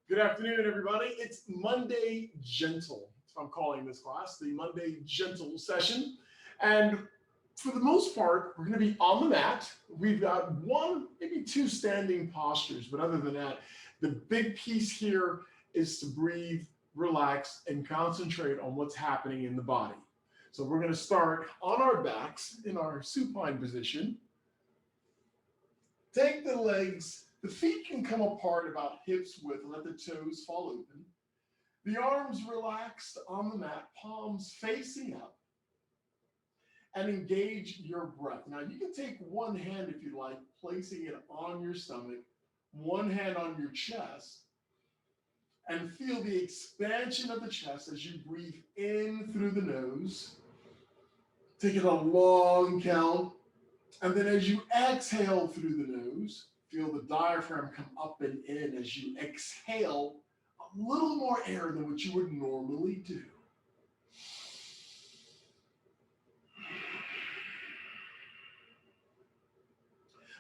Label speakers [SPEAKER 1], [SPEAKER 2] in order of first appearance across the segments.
[SPEAKER 1] Good afternoon, everybody. It's Monday Gentle. That's what I'm calling this class, the Monday Gentle session. And for the most part, we're going to be on the mat. We've got one, maybe two standing postures, but other than that, the big piece here is to breathe, relax, and concentrate on what's happening in the body. So we're going to start on our backs in our supine position. Take the legs, the feet can come apart about hips width and let the toes fall open. The arms relaxed on the mat, palms facing up, and engage your breath. Now you can take one hand if you like, placing it on your stomach, one hand on your chest, and feel the expansion of the chest as you breathe in through the nose. Take it a long count. And then as you exhale through the nose, feel the diaphragm come up and in as you exhale a little more air than what you would normally do.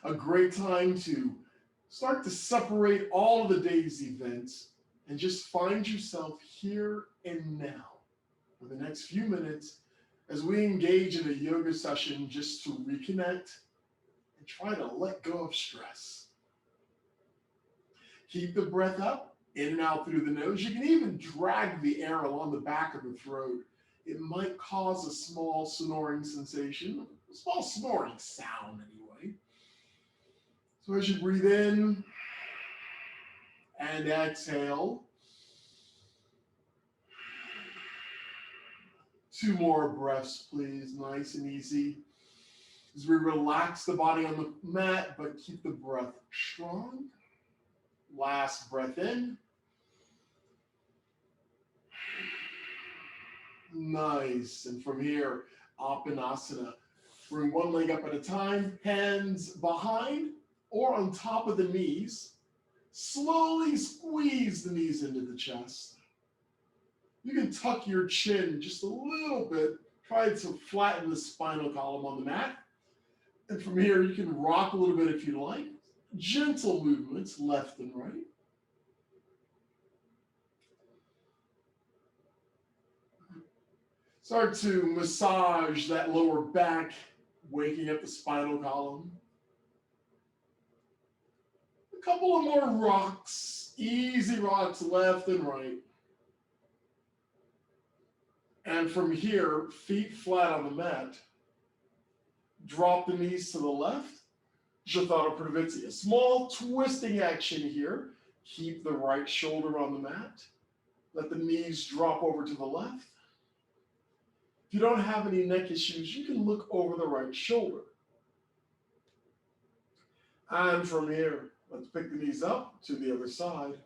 [SPEAKER 1] A great time to start to separate all of the day's events and just find yourself here and now for the next few minutes as we engage in a yoga session just to reconnect and try to let go of stress. Keep the breath up, in and out through the nose. You can even drag the air along the back of the throat. It might cause a small snoring sensation, a small snoring sound anyway. So as you breathe in and exhale, two more breaths, please, nice and easy. As we relax the body on the mat, but keep the breath strong. Last breath in. Nice. And from here, Apanasana. Bring one leg up at a time, hands behind or on top of the knees. Slowly squeeze the knees into the chest. You can tuck your chin just a little bit. Try to flatten the spinal column on the mat. And from here, you can rock a little bit if you like. Gentle movements left and right. Start to massage that lower back, waking up the spinal column. A couple of more rocks, easy rocks left and right. And from here, feet flat on the mat. Drop the knees to the left. Jatara Pravitsi. A small twisting action here. Keep the right shoulder on the mat. Let the knees drop over to the left. If you don't have any neck issues, you can look over the right shoulder. And from here, let's pick the knees up to the other side.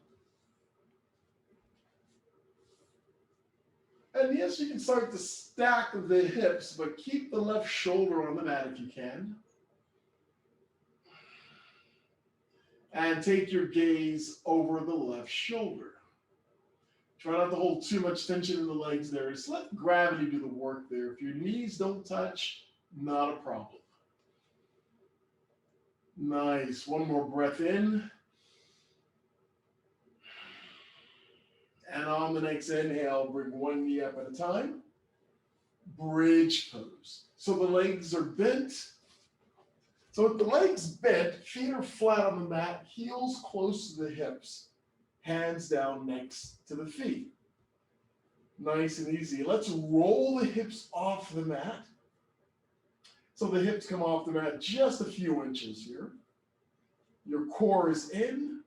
[SPEAKER 1] And yes, you can start to stack the hips, but keep the left shoulder on the mat if you can. And take your gaze over the left shoulder. Try not to hold too much tension in the legs there. Just let gravity do the work there. If your knees don't touch, not a problem. Nice. One more breath in. And on the next inhale, bring one knee up at a time. Bridge pose. So the legs are bent. So with the legs bent, feet are flat on the mat, heels close to the hips, hands down next to the feet. Nice and easy. Let's roll the hips off the mat. So the hips come off the mat just a few inches here. Your core is in.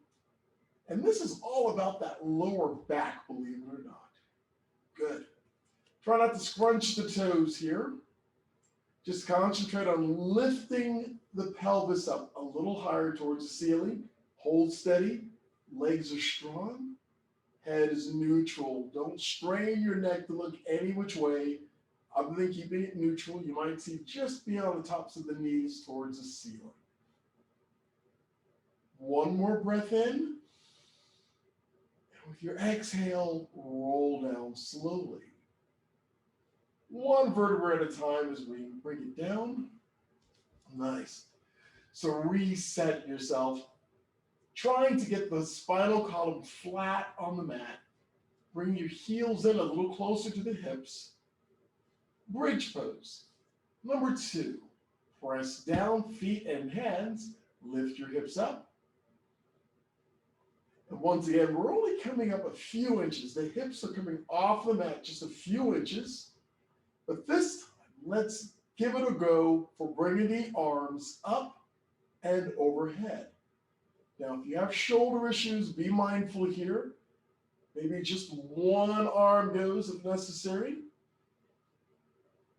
[SPEAKER 1] And this is all about that lower back, believe it or not. Good. Try not to scrunch the toes here. Just concentrate on lifting the pelvis up a little higher towards the ceiling. Hold steady. Legs are strong. Head is neutral. Don't strain your neck to look any which way. Other than keeping it neutral, you might see just beyond the tops of the knees towards the ceiling. One more breath in. And with your exhale, roll down slowly. One vertebra at a time as we bring it down. Nice. So reset yourself. trying to get the spinal column flat on the mat. Bring your heels in a little closer to the hips. Bridge pose. Number 2, press down, feet and hands. Lift your hips up. And once again, we're only coming up a few inches. The hips are coming off the mat just a few inches. But this time, let's give it a go for bringing the arms up and overhead. Now, if you have shoulder issues, be mindful here. Maybe just one arm goes if necessary.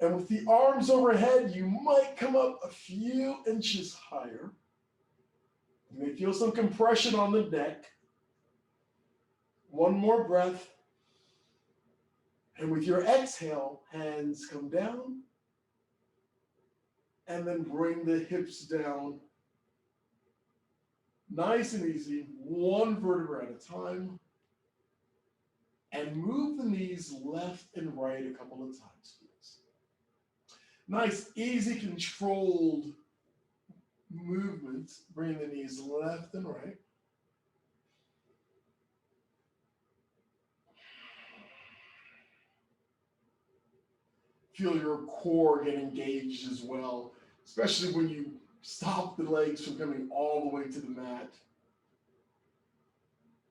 [SPEAKER 1] And with the arms overhead, you might come up a few inches higher. You may feel some compression on the neck. One more breath. And with your exhale, hands come down. And then bring the hips down. Nice and easy, one vertebra at a time. And move the knees left and right a couple of times, please. Nice, easy, controlled movement. Bring the knees left and right. Feel your core get engaged as well, especially when you stop the legs from coming all the way to the mat.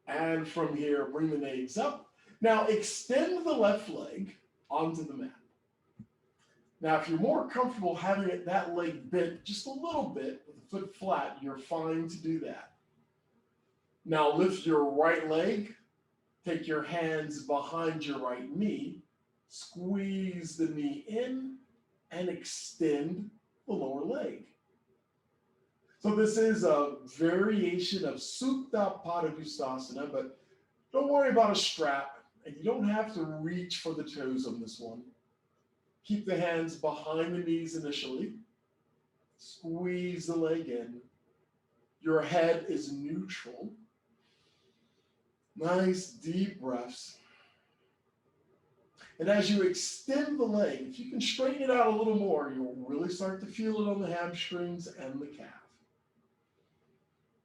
[SPEAKER 1] And from here, bring the legs up. Now extend the left leg onto the mat. Now, if you're more comfortable having that leg bent just a little bit with the foot flat, you're fine to do that. Now lift your right leg, take your hands behind your right knee, squeeze the knee in, and extend the lower leg. So this is a variation of Supta Padangusthasana, but don't worry about a strap, and you don't have to reach for the toes on this one. Keep the hands behind the knees initially. Squeeze the leg in. Your head is neutral. Nice deep breaths. And as you extend the leg, if you can straighten it out a little more, you'll really start to feel it on the hamstrings and the calf.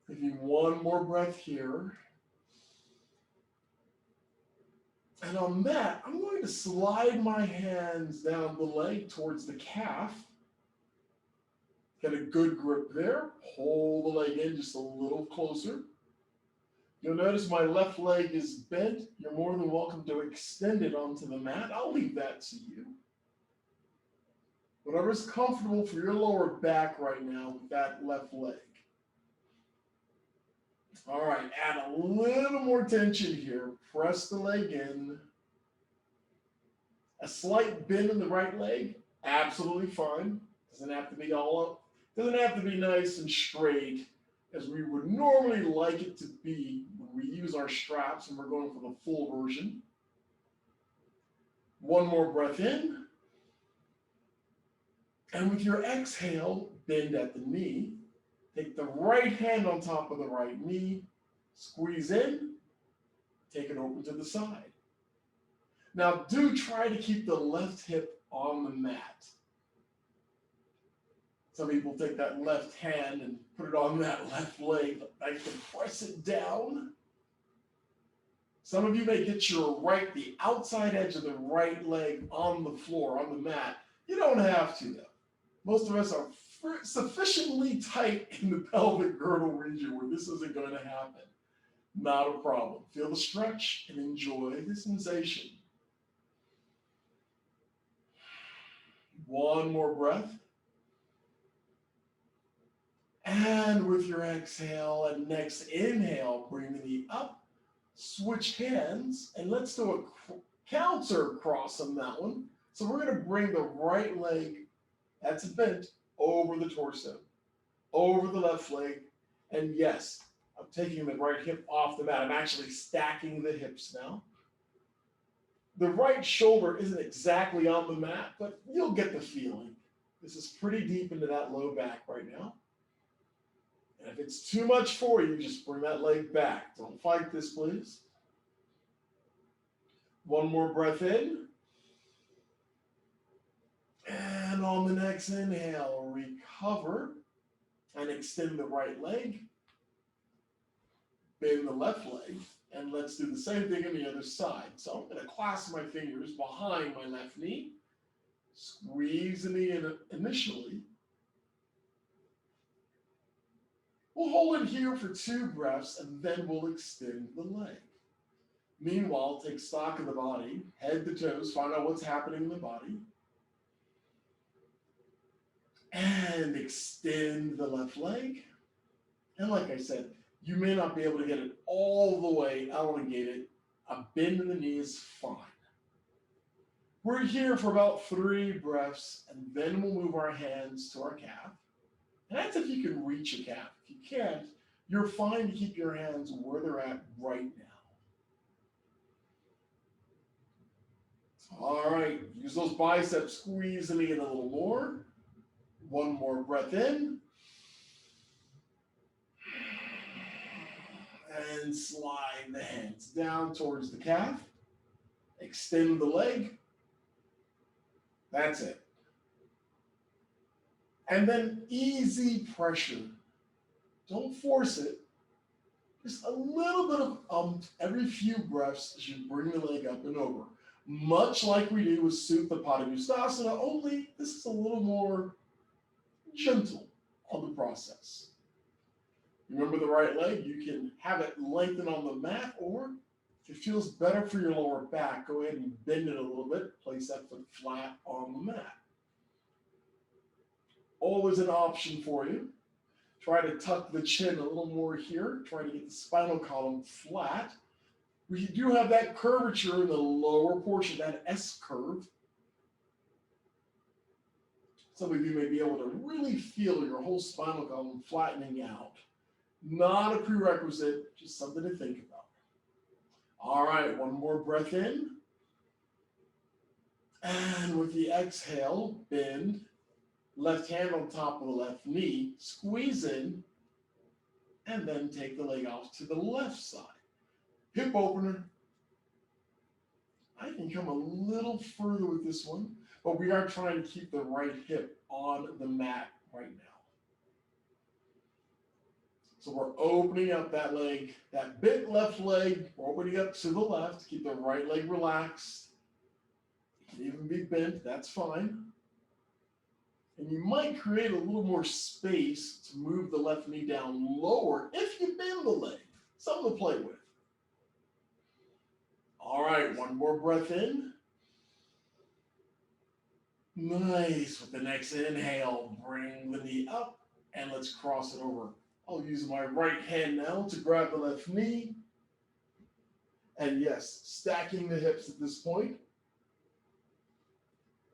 [SPEAKER 1] Taking one more breath here. And on that, I'm going to slide my hands down the leg towards the calf. Get a good grip there. Pull the leg in just a little closer. You'll notice my left leg is bent. You're more than welcome to extend it onto the mat. I'll leave that to you. Whatever's comfortable for your lower back right now with that left leg. All right, add a little more tension here. Press the leg in. A slight bend in the right leg, absolutely fine. Doesn't have to be all up. Doesn't have to be nice and straight as we would normally like it to be when we use our straps and we're going for the full version. One more breath in. And with your exhale, bend at the knee. Take the right hand on top of the right knee, squeeze in, take it open to the side. Now do try to keep the left hip on the mat. Some people take that left hand and put it on that left leg, I can press it down. Some of you may get the outside edge of the right leg on the floor, on the mat. You don't have to though. Most of us are sufficiently tight in the pelvic girdle region where this isn't going to happen. Not a problem. Feel the stretch and enjoy the sensation. One more breath. And with your exhale and next inhale, bring the knee up, switch hands, and let's do a counter cross on that one. So we're going to bring the right leg, that's bent, over the torso, over the left leg, and yes, I'm taking the right hip off the mat. I'm actually stacking the hips now. The right shoulder isn't exactly on the mat, but you'll get the feeling. This is pretty deep into that low back right now. And if it's too much for you, just bring that leg back. Don't fight this, please. One more breath in. And on the next inhale, recover and extend the right leg. bend the left leg, and let's do the same thing on the other side. So I'm going to clasp my fingers behind my left knee, squeeze the knee in initially. We'll hold it here for 2 breaths, and then we'll extend the leg. Meanwhile, take stock of the body, head to toes, find out what's happening in the body. And extend the left leg. And like I said, you may not be able to get it all the way elongated. A bend in the knee is fine. We're here for about 3 breaths, and then we'll move our hands to our calf. And that's if you can reach a calf. If you can't, you're fine to keep your hands where they're at right now. All right, use those biceps, squeeze the knee in a little more. 1 more breath in. And slide the hands down towards the calf. Extend the leg. That's it. And then easy pressure. Don't force it. Just a little bit of every few breaths as you bring the leg up and over. Much like we do with Supta Padangusthasana, only this is a little more gentle on the process. Remember the right leg, you can have it lengthen on the mat, or if it feels better for your lower back, go ahead and bend it a little bit, place that foot flat on the mat. Always an option for you. Try to tuck the chin a little more here, try to get the spinal column flat. We do have that curvature in the lower portion, that S curve. Some of you may be able to really feel your whole spinal column flattening out. Not a prerequisite, just something to think about. All right, 1 more breath in. And with the exhale, bend. Left hand on top of the left knee, squeeze in, and then take the leg off to the left side. Hip opener. I can come a little further with this one, but we are trying to keep the right hip on the mat right now. So we're opening up that leg, that bent left leg, we're opening up to the left, keep the right leg relaxed. It can even be bent, that's fine. And you might create a little more space to move the left knee down lower if you bend the leg. Something to play with. All right, 1 more breath in. Nice. With the next inhale, bring the knee up and let's cross it over. I'll use my right hand now to grab the left knee. And yes, stacking the hips at this point.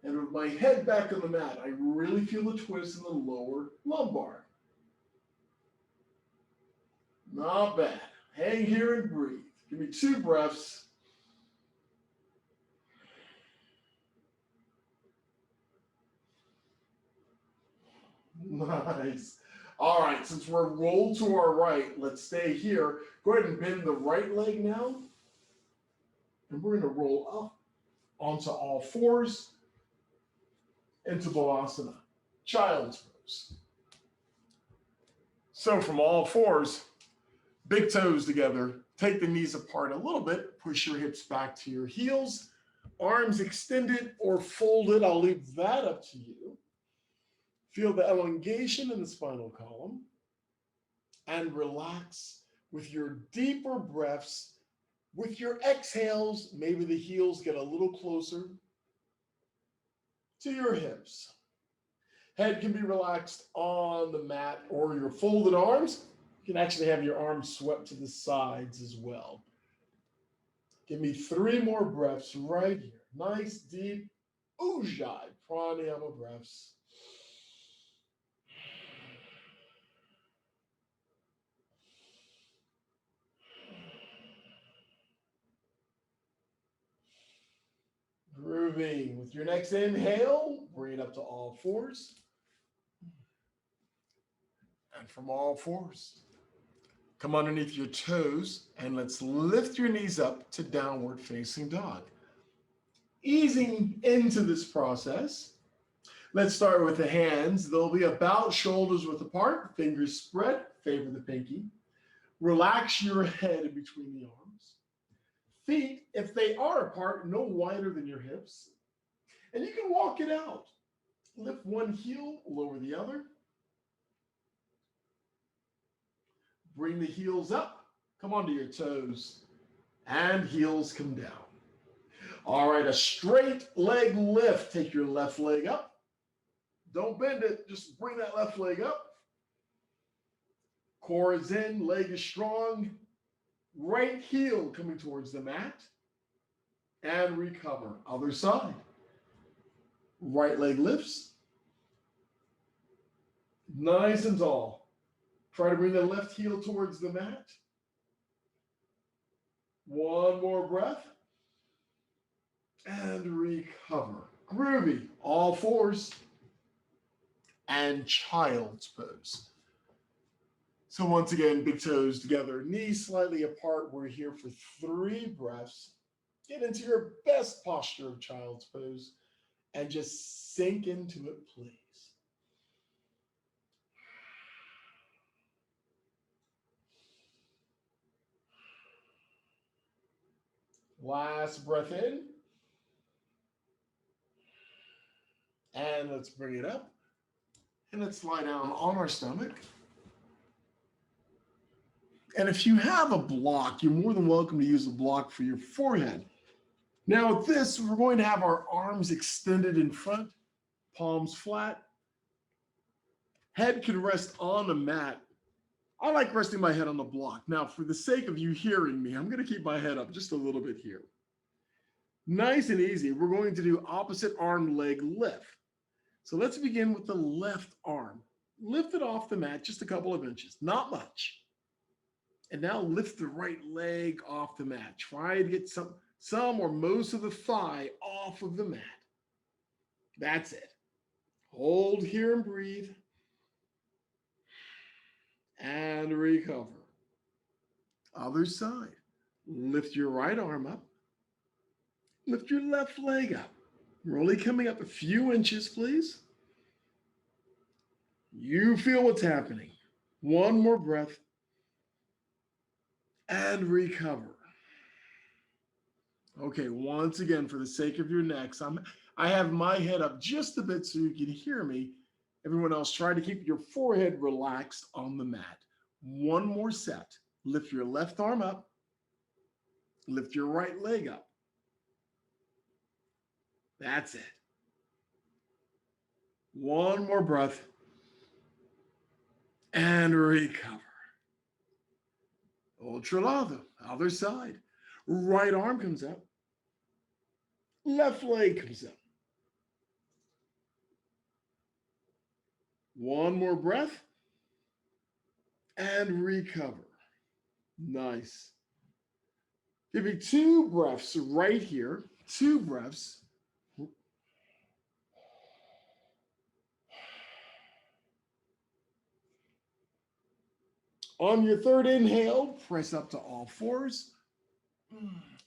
[SPEAKER 1] And with my head back on the mat, I really feel the twist in the lower lumbar. Not bad. Hang here and breathe. Give me 2 breaths. Nice. All right, since we're rolled to our right, let's stay here. Go ahead and bend the right leg now. And we're going to roll up onto all 4s into Balasana, child's pose. So from all 4s, big toes together, take the knees apart a little bit, push your hips back to your heels, arms extended or folded. I'll leave that up to you. Feel the elongation in the spinal column and relax with your deeper breaths. With your exhales, maybe the heels get a little closer to your hips. Head can be relaxed on the mat or your folded arms. You can actually have your arms swept to the sides as well. Give me 3 more breaths right here. Nice, deep Ujjayi pranayama breaths. Grooving. With your next inhale, bring it up to all 4s. And from all 4s, come underneath your toes and let's lift your knees up to downward facing dog. Easing into this process, let's start with the hands. They'll be about shoulders width apart, fingers spread, favor the pinky. Relax your head in between the arms. Feet, if they are apart, no wider than your hips. And you can walk it out. Lift one heel, lower the other. Bring the heels up. Come onto your toes. And heels come down. All right, a straight leg lift. Take your left leg up. Don't bend it. Just bring that left leg up. Core is in, leg is strong. Right heel coming towards the mat. And recover. Other side. Right leg lifts. Nice and tall. Try to bring the left heel towards the mat. One more breath. And recover. Groovy. All fours. And child's pose. So once again, big toes together, knees slightly apart. We're here for 3 breaths. Get into your best posture of child's pose and just sink into it, please. Last breath in. And let's bring it up. And let's lie down on our stomach. And if you have a block, you're more than welcome to use a block for your forehead. Now with this, we're going to have our arms extended in front, palms flat. Head can rest on the mat. I like resting my head on the block. Now, for the sake of you hearing me, I'm going to keep my head up just a little bit here. Nice and easy. We're going to do opposite arm leg lift. So let's begin with the left arm. Lift it off the mat just a couple of inches, not much. And now lift the right leg off the mat. Try to get some or most of the thigh off of the mat. That's it. Hold here and breathe. And recover. Other side. Lift your right arm up. Lift your left leg up. We're only coming up a few inches, please. You feel what's happening. One more breath. And recover. Okay, once again, for the sake of your necks, I have my head up just a bit so you can hear me. Everyone else, try to keep your forehead relaxed on the mat. One more set. Lift your left arm up. Lift your right leg up. That's it. One more breath. And recover. Ultra lado, other side. Right arm comes up. Left leg comes up. One more breath. And recover. Nice. Give me 2 breaths right here. 2 breaths. On your third inhale, press up to all fours.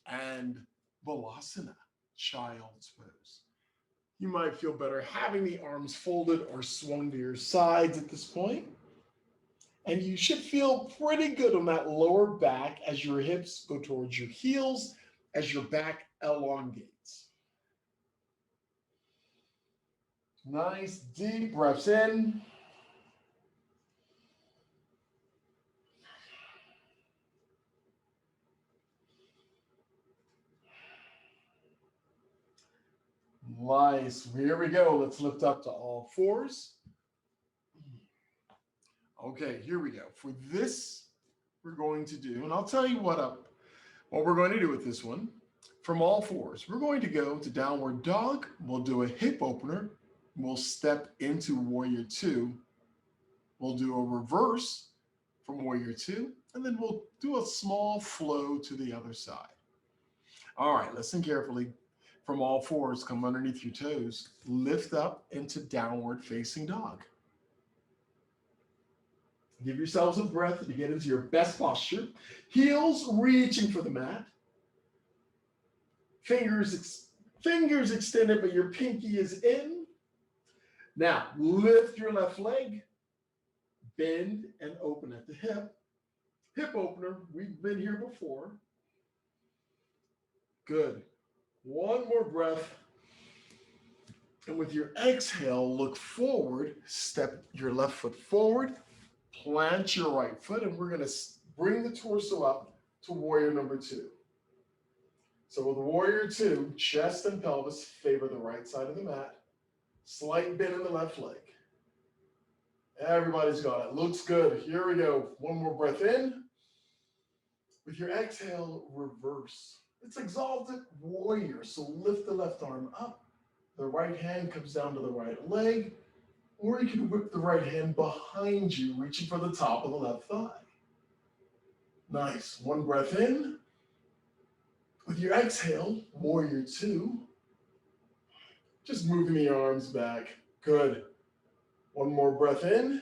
[SPEAKER 1] And Balasana, child's pose. You might feel better having the arms folded or swung to your sides at this point. And you should feel pretty good on that lower back as your hips go towards your heels, as your back elongates. Nice deep breaths in. Nice. Here we go. Let's lift up to all fours. Okay, here we go. For this, we're going to do, and I'll tell you what we're going to do with this one. From all fours, we're going to go to downward dog. We'll do a hip opener. We'll step into warrior 2. We'll do a reverse from warrior 2, and then we'll do a small flow to the other side. All right, listen carefully. From all fours, come underneath your toes. Lift up into downward facing dog. Give yourselves a breath to get into your best posture. Heels reaching for the mat. Fingers extended, but your pinky is in. Now, lift your left leg. Bend and open at the hip. hip opener. We've been here before. Good. One more breath. And with your exhale, look forward, step your left foot forward, plant your right foot, and we're going to bring the torso up to warrior number two. So with warrior two, chest and pelvis favor the right side of the mat. Slight bend in the left leg. Everybody's got it. Looks good. Here we go. One more breath in. With your exhale, reverse. It's exalted warrior. So lift the left arm up. The right hand comes down to the right leg. Or you can whip the right hand behind you, reaching for the top of the left thigh. Nice. One breath in. With your exhale, warrior two. Just moving the arms back. Good. One more breath in.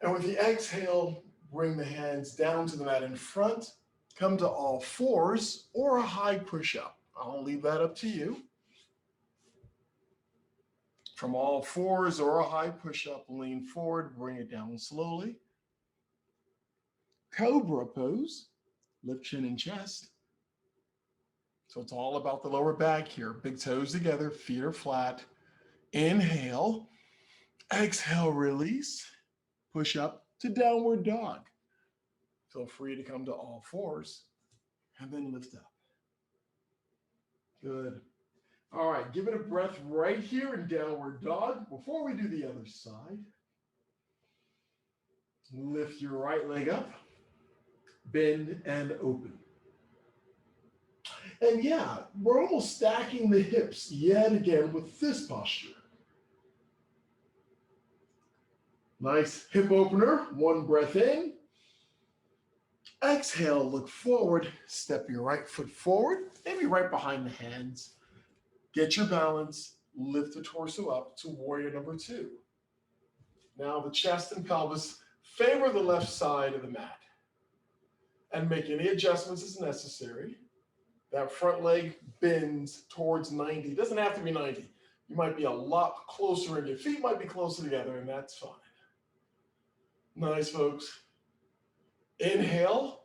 [SPEAKER 1] And with the exhale, bring the hands down to the mat in front. Come to all fours or a high push-up. I'll leave that up to you. From all fours or a high push-up, lean forward, bring it down slowly. Cobra pose, lift chin and chest. So it's all about the lower back here. Big toes together, feet are flat. Inhale, exhale, release. Push up to downward dog. Feel free to come to all fours and then lift up. Good. All right, give it a breath right here in downward dog. Before we do the other side, lift your right leg up, bend and open. And yeah, we're almost stacking the hips yet again with this posture. Nice hip opener. One breath in. Exhale, look forward. Step your right foot forward, maybe right behind the hands. Get your balance. Lift the torso up to warrior number two. Now the chest and pelvis favor the left side of the mat. And make any adjustments as necessary. That front leg bends towards 90. It doesn't have to be 90. You might be a lot closer and your feet might be closer together, and that's fine. Nice, folks. Inhale.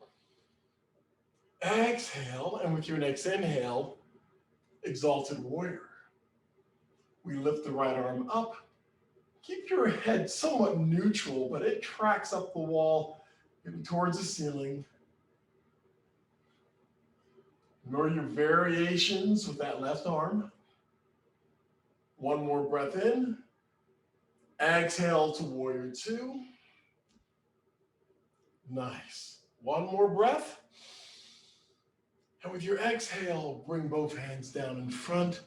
[SPEAKER 1] Exhale. And with your next inhale, exalted warrior. We lift the right arm up. Keep your head somewhat neutral, but it tracks up the wall, maybe towards the ceiling. Ignore your variations with that left arm. One more breath in. Exhale to warrior two. Nice. One more breath. And with your exhale, bring both hands down in front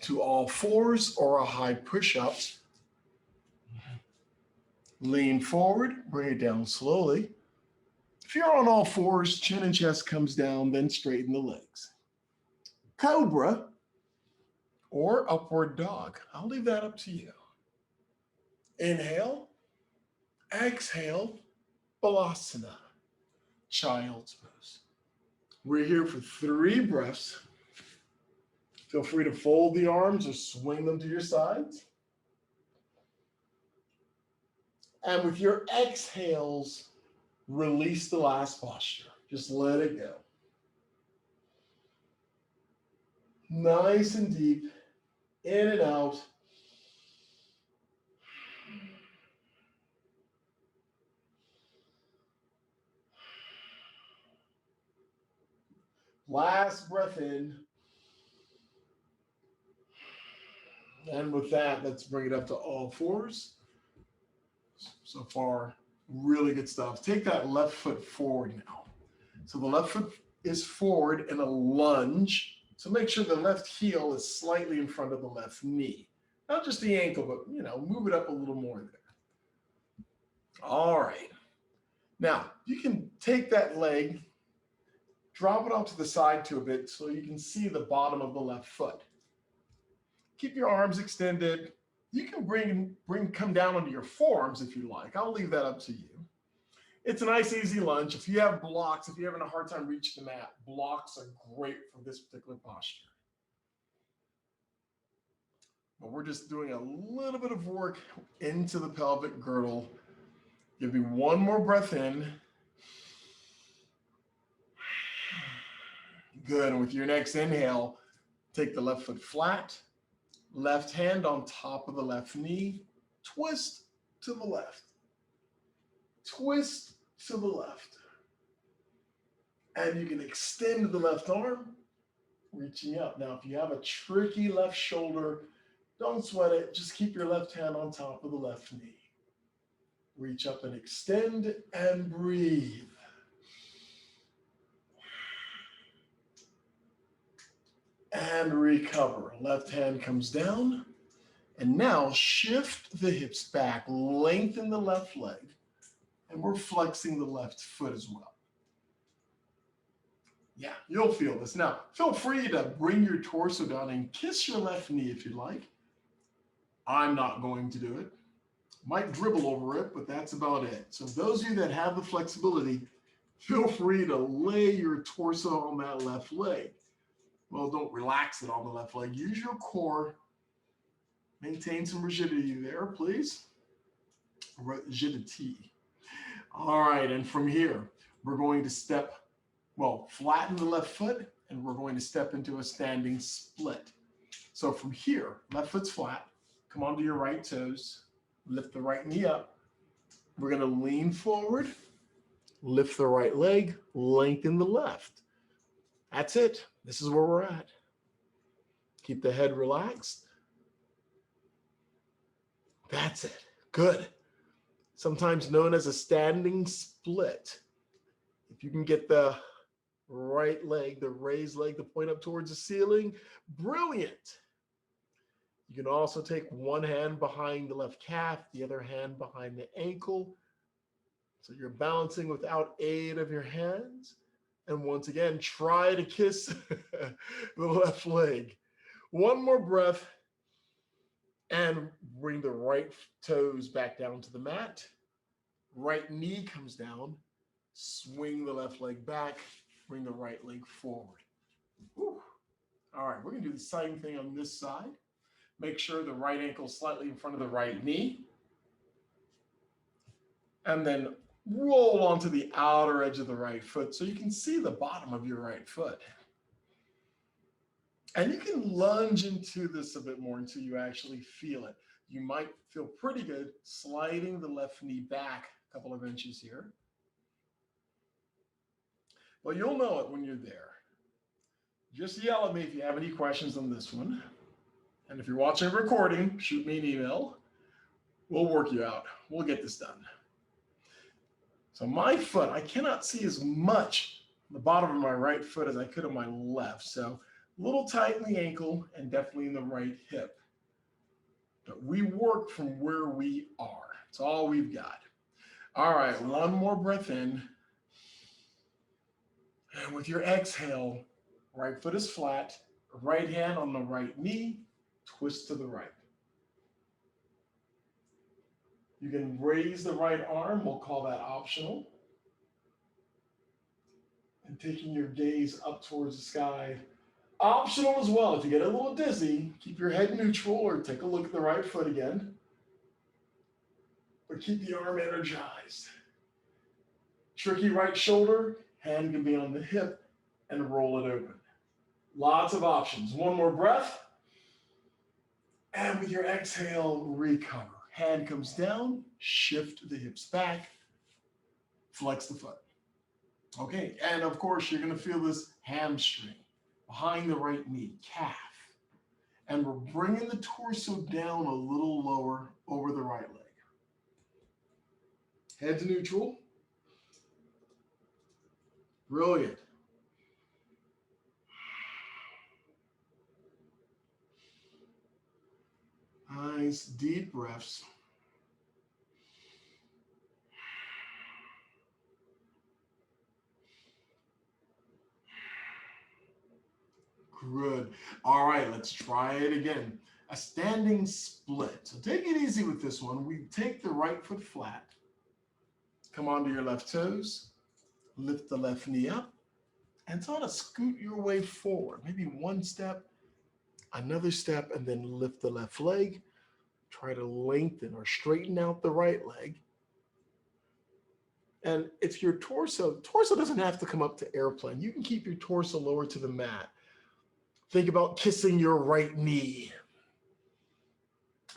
[SPEAKER 1] to all fours or a high push-up. Lean forward, bring it down slowly. If you're on all fours, chin and chest comes down, then straighten the legs. Cobra or upward dog. I'll leave that up to you. Inhale, exhale, balasana, child's pose. We're here for 3 breaths. Feel free to fold the arms or swing them to your sides. And with your exhales, release the last posture. Just let it go. Nice and deep, in and out. Last breath in. And with that, let's bring it up to all fours. So far, really good stuff. Take that left foot forward now. So the left foot is forward in a lunge. So make sure the left heel is slightly in front of the left knee. Not just the ankle, but move it up a little more there. All right. Now, you can take that leg, drop it off to the side to a bit so you can see the bottom of the left foot. Keep your arms extended. You can come down onto your forearms if you like. I'll leave that up to you. It's a nice, easy lunge. If you have blocks, if you're having a hard time reaching the mat, blocks are great for this particular posture. But we're just doing a little bit of work into the pelvic girdle. Give me one more breath in. Good. And with your next inhale, take the left foot flat, left hand on top of the left knee, twist to the left, twist to the left. And you can extend the left arm, reaching up. Now, if you have a tricky left shoulder, don't sweat it. Just keep your left hand on top of the left knee. Reach up and extend and breathe. And recover. Left hand comes down. And now shift the hips back, lengthen the left leg, and we're flexing the left foot as well. Yeah, you'll feel this. Now, feel free to bring your torso down and kiss your left knee if you'd like. I'm not going to do it. Might dribble over it, but that's about it. So those of you that have the flexibility, feel free to lay your torso on that left leg. Well, don't relax it on the left leg. Use your core. Maintain some rigidity there, please. Rigidity. All right, and from here, we're going to flatten the left foot, and we're going to step into a standing split. So from here, left foot's flat. Come onto your right toes. Lift the right knee up. We're going to lean forward, lift the right leg, lengthen the left. That's it. This is where we're at. Keep the head relaxed. That's it. Good. Sometimes known as a standing split. If you can get the right leg, the raised leg, to point up towards the ceiling, brilliant. You can also take one hand behind the left calf, the other hand behind the ankle. So you're balancing without aid of your hands. And once again, try to kiss the left leg. One more breath. And bring the right toes back down to the mat. Right knee comes down. Swing the left leg back. Bring the right leg forward. Whew. All right, we're going to do the same thing on this side. Make sure the right ankle is slightly in front of the right knee. And then roll onto the outer edge of the right foot so you can see the bottom of your right foot. And you can lunge into this a bit more until you actually feel it. You might feel pretty good sliding the left knee back a couple of inches here. Well, you'll know it when you're there. Just yell at me if you have any questions on this one. And if you're watching a recording, shoot me an email. We'll work you out. We'll get this done. So my foot, I cannot see as much on the bottom of my right foot as I could on my left. So a little tight in the ankle and definitely in the right hip. But we work from where we are. It's all we've got. All right, one more breath in. And with your exhale, right foot is flat, right hand on the right knee, twist to the right. You can raise the right arm, we'll call that optional. And taking your gaze up towards the sky, optional as well. If you get a little dizzy, keep your head neutral or take a look at the right foot again. But keep the arm energized. Tricky right shoulder, hand can be on the hip and roll it open. Lots of options. One more breath. And with your exhale, recover. Hand comes down, shift the hips back, flex the foot. Okay, and of course, you're going to feel this hamstring behind the right knee, calf. And we're bringing the torso down a little lower over the right leg. Head to neutral. Brilliant. Nice deep breaths. Good. All right, let's try it again. A standing split. So take it easy with this one. We take the right foot flat. Come onto your left toes. Lift the left knee up. And sort of scoot your way forward. Maybe one step, another step, and then lift the left leg. Try to lengthen or straighten out the right leg. And if your torso doesn't have to come up to airplane. You can keep your torso lower to the mat. Think about kissing your right knee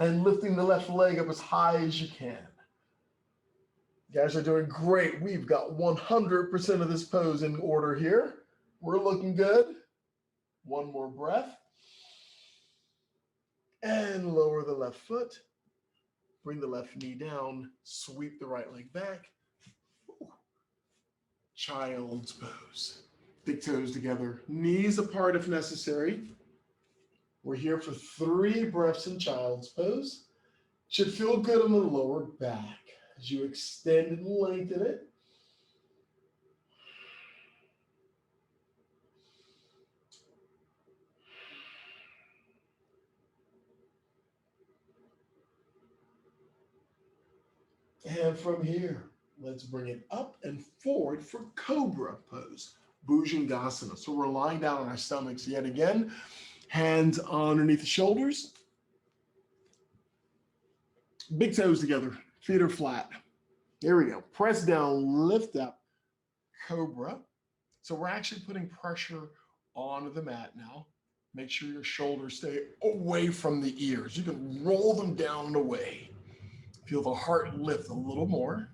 [SPEAKER 1] and lifting the left leg up as high as you can. You guys are doing great. We've got 100% of this pose in order here. We're looking good. One more breath. And lower the left foot. Bring the left knee down. Sweep the right leg back. Child's pose. Big toes together. Knees apart if necessary. We're here for 3 breaths in child's pose. Should feel good on the lower back as you extend and lengthen it. And from here, let's bring it up and forward for cobra pose, Bhujangasana. So we're lying down on our stomachs yet again, hands underneath the shoulders, big toes together, feet are flat. There we go. Press down, lift up, cobra. So we're actually putting pressure onto the mat now. Make sure your shoulders stay away from the ears. You can roll them down and away. Feel the heart lift a little more.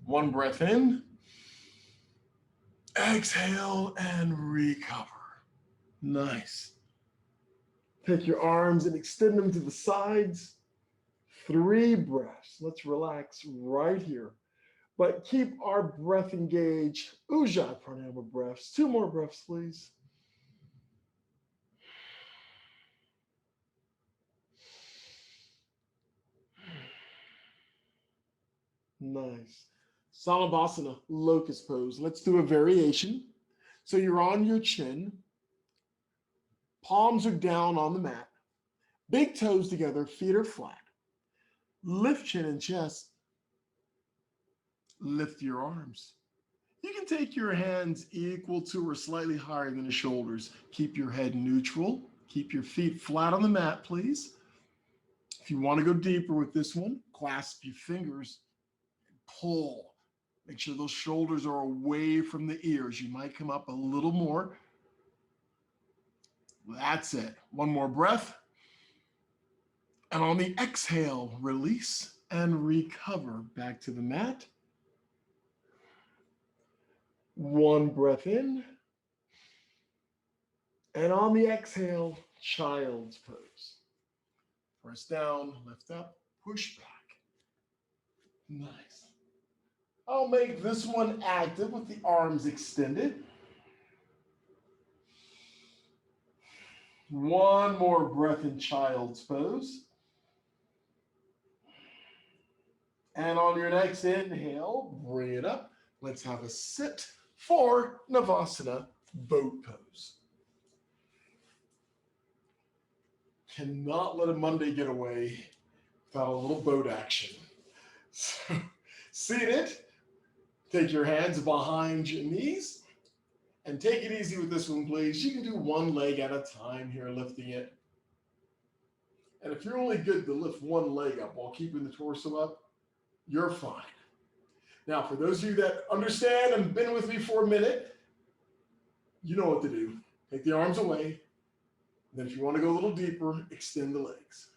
[SPEAKER 1] One breath in. Exhale and recover. Nice. Take your arms and extend them to the sides. 3 breaths. Let's relax right here. But keep our breath engaged. Ujjayi pranayama breaths. 2 more breaths, please. Nice. Salabhasana, locust pose. Let's do a variation. So you're on your chin. Palms are down on the mat. Big toes together, feet are flat. Lift chin and chest. Lift your arms. You can take your hands equal to or slightly higher than the shoulders. Keep your head neutral. Keep your feet flat on the mat, please. If you want to go deeper with this one, clasp your fingers and pull. Make sure those shoulders are away from the ears. You might come up a little more. That's it. One more breath. And on the exhale, release and recover back to the mat. One breath in. And on the exhale, child's pose. Press down, lift up, push back. Nice. I'll make this one active with the arms extended. One more breath in child's pose. And on your next inhale, bring it up. Let's have a sit for Navasana, boat pose. Cannot let a Monday get away without a little boat action. So, seated, take your hands behind your knees and take it easy with this one, please. You can do one leg at a time here, lifting it. And if you're only good to lift one leg up while keeping the torso up, you're fine. Now, for those of you that understand and been with me for a minute, you know what to do. Take the arms away. Then if you want to go a little deeper, extend the legs.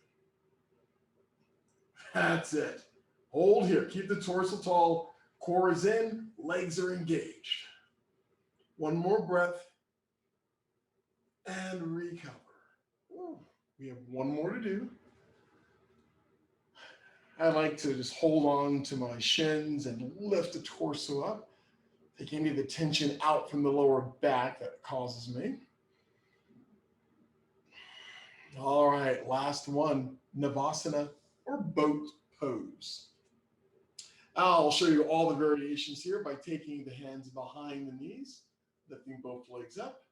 [SPEAKER 1] That's it. Hold here. Keep the torso tall. Core is in. Legs are engaged. One more breath. And recover. Ooh, we have one more to do. I like to just hold on to my shins and lift the torso up. Take any of the tension out from the lower back that causes me. All right, last one, Navasana or boat pose. I'll show you all the variations here by taking the hands behind the knees, lifting both legs up,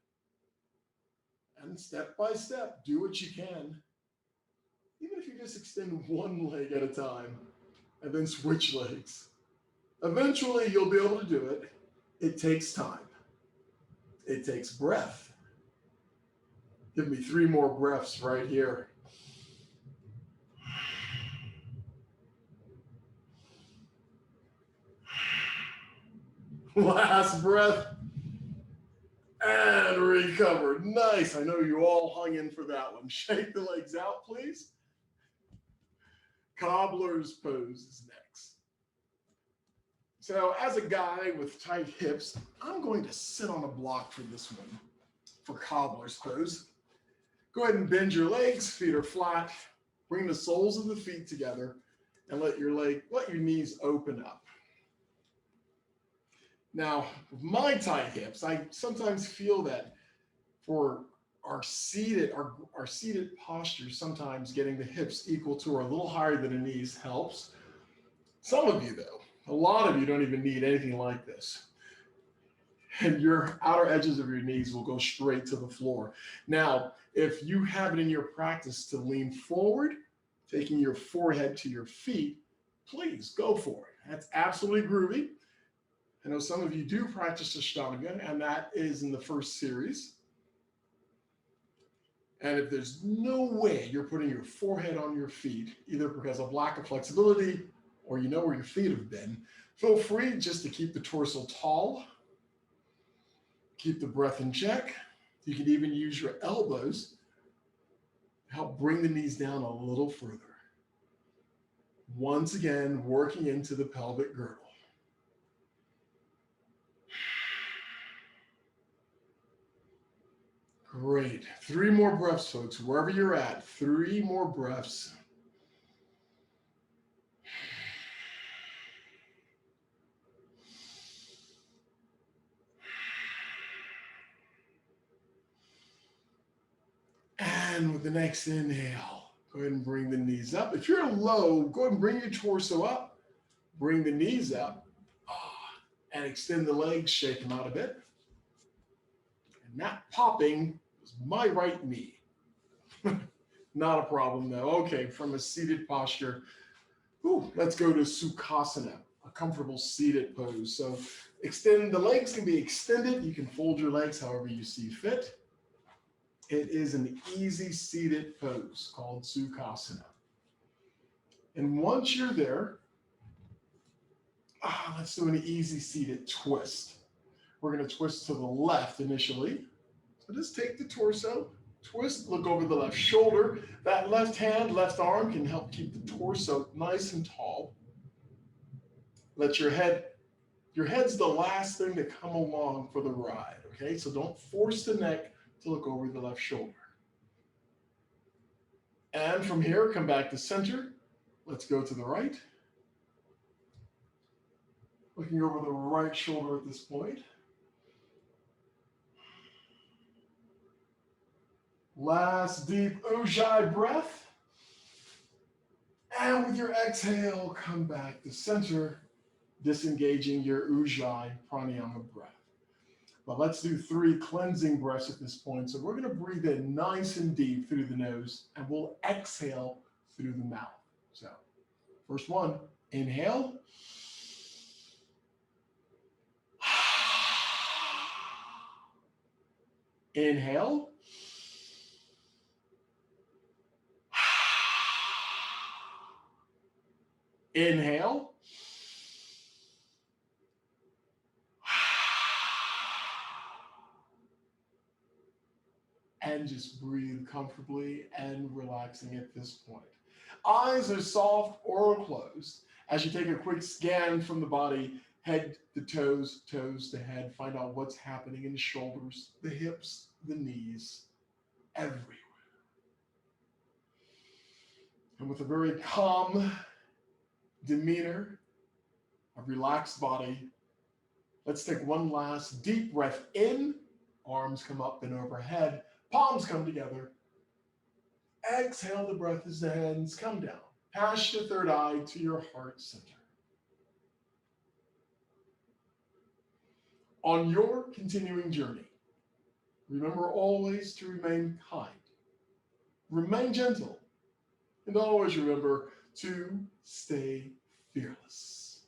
[SPEAKER 1] and step by step, do what you can. Even if you just extend one leg at a time and then switch legs. Eventually, you'll be able to do it. It takes time. It takes breath. Give me 3 more breaths right here. Last breath and recover. Nice. I know you all hung in for that one. Shake the legs out, please. Cobbler's pose is next. So, as a guy with tight hips, I'm going to sit on a block for this one, for cobbler's pose. Go ahead and bend your legs, feet are flat. Bring the soles of the feet together and let your knees open up. Now, with my tight hips, I sometimes feel that for our seated posture, sometimes getting the hips equal to or a little higher than the knees helps. Some of you, though, a lot of you don't even need anything like this. And your outer edges of your knees will go straight to the floor. Now, if you have it in your practice to lean forward, taking your forehead to your feet, please go for it. That's absolutely groovy. I know some of you do practice Ashtanga, and that is in the first series. And if there's no way you're putting your forehead on your feet, either because of lack of flexibility or you know where your feet have been, feel free just to keep the torso tall. Keep the breath in check. You can even use your elbows to help bring the knees down a little further. Once again, working into the pelvic girdle. Great. 3 more breaths, folks. Wherever you're at, 3 more breaths. And with the next inhale, go ahead and bring the knees up. If you're low, go ahead and bring your torso up. Bring the knees up. And extend the legs, shake them out a bit. And that popping was my right knee. Not a problem though. Okay, from a seated posture, let's go to Sukhasana, a comfortable seated pose. So the legs can be extended. You can fold your legs however you see fit. It is an easy seated pose called Sukhasana. And once you're there, let's do an easy seated twist. We're going to twist to the left initially. So just take the torso, twist, look over the left shoulder. That left hand, left arm can help keep the torso nice and tall. Let your head's the last thing to come along for the ride, okay? So don't force the neck to look over the left shoulder. And from here, come back to center. Let's go to the right. Looking over the right shoulder at this point. Last deep Ujjayi breath. And with your exhale, come back to center, disengaging your Ujjayi pranayama breath. But let's do 3 cleansing breaths at this point. So we're going to breathe in nice and deep through the nose, and we'll exhale through the mouth. So first one, inhale. Inhale. Inhale. And just breathe comfortably and relaxing at this point. Eyes are soft or closed. As you take a quick scan from the body, head to toes, toes to head, find out what's happening in the shoulders, the hips, the knees, everywhere. And with a very calm demeanor, a relaxed body, let's take one last deep breath in. Arms come up and overhead. Palms come together. Exhale the breath as the hands come down. Past your third eye to your heart center. On your continuing journey, remember always to remain kind, remain gentle, and always remember to stay fearless.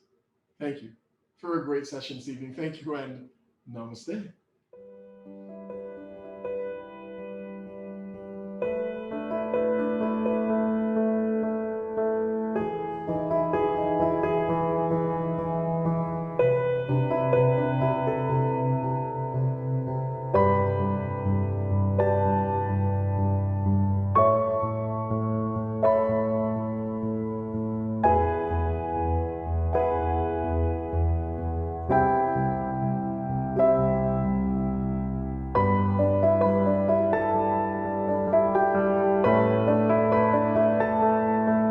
[SPEAKER 1] Thank you for a great session this evening. Thank you and namaste.